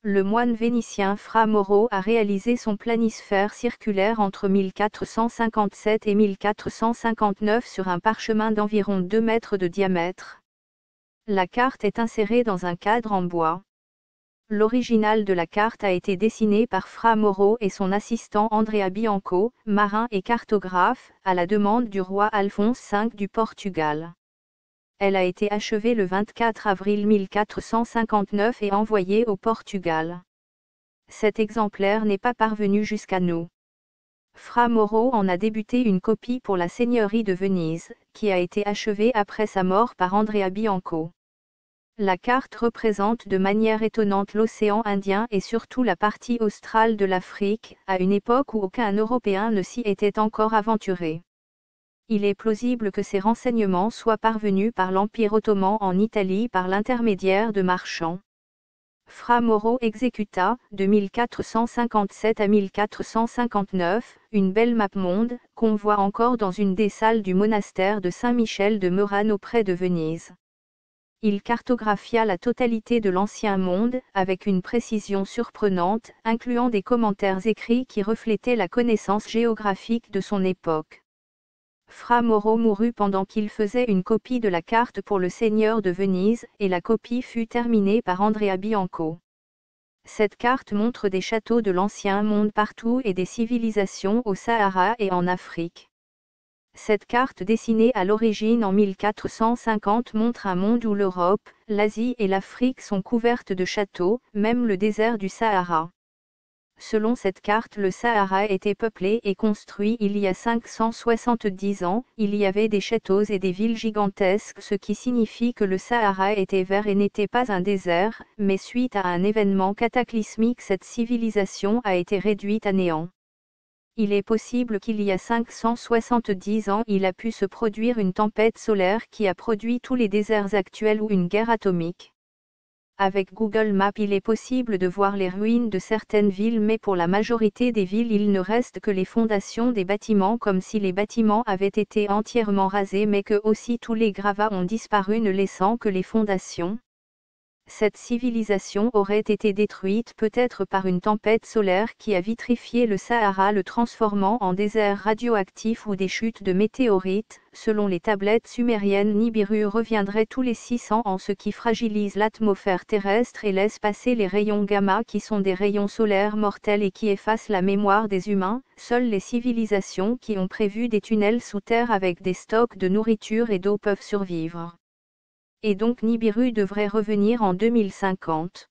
Le moine vénitien Fra Mauro a réalisé son planisphère circulaire entre 1457 et 1459 sur un parchemin d'environ 2 mètres de diamètre. La carte est insérée dans un cadre en bois. L'original de la carte a été dessiné par Fra Mauro et son assistant Andrea Bianco, marin et cartographe, à la demande du roi Alphonse V du Portugal. Elle a été achevée le 24 avril 1459 et envoyée au Portugal. Cet exemplaire n'est pas parvenu jusqu'à nous. Fra Mauro en a débuté une copie pour la seigneurie de Venise, qui a été achevée après sa mort par Andrea Bianco. La carte représente de manière étonnante l'océan Indien et surtout la partie australe de l'Afrique, à une époque où aucun Européen ne s'y était encore aventuré. Il est plausible que ces renseignements soient parvenus par l'Empire ottoman en Italie par l'intermédiaire de marchands. Fra Mauro exécuta, de 1457 à 1459, une belle map-monde, qu'on voit encore dans une des salles du monastère de Saint-Michel de Murano près de Venise. Il cartographia la totalité de l'Ancien Monde, avec une précision surprenante, incluant des commentaires écrits qui reflétaient la connaissance géographique de son époque. Fra Mauro mourut pendant qu'il faisait une copie de la carte pour le seigneur de Venise, et la copie fut terminée par Andrea Bianco. Cette carte montre des châteaux de l'Ancien Monde partout et des civilisations au Sahara et en Afrique. Cette carte dessinée à l'origine en 1450 montre un monde où l'Europe, l'Asie et l'Afrique sont couvertes de châteaux, même le désert du Sahara. Selon cette carte, le Sahara était peuplé et construit il y a 570 ans, il y avait des châteaux et des villes gigantesques, ce qui signifie que le Sahara était vert et n'était pas un désert, mais suite à un événement cataclysmique cette civilisation a été réduite à néant. Il est possible qu'il y a 570 ans il a pu se produire une tempête solaire qui a produit tous les déserts actuels ou une guerre atomique. Avec Google Maps il est possible de voir les ruines de certaines villes mais pour la majorité des villes il ne reste que les fondations des bâtiments comme si les bâtiments avaient été entièrement rasés mais que aussi tous les gravats ont disparu ne laissant que les fondations. Cette civilisation aurait été détruite peut-être par une tempête solaire qui a vitrifié le Sahara le transformant en désert radioactif ou des chutes de météorites. Selon les tablettes sumériennes, Nibiru reviendrait tous les 600 ans, ce qui fragilise l'atmosphère terrestre et laisse passer les rayons gamma qui sont des rayons solaires mortels et qui effacent la mémoire des humains. Seules les civilisations qui ont prévu des tunnels sous terre avec des stocks de nourriture et d'eau peuvent survivre. Et donc Nibiru devrait revenir en 2050.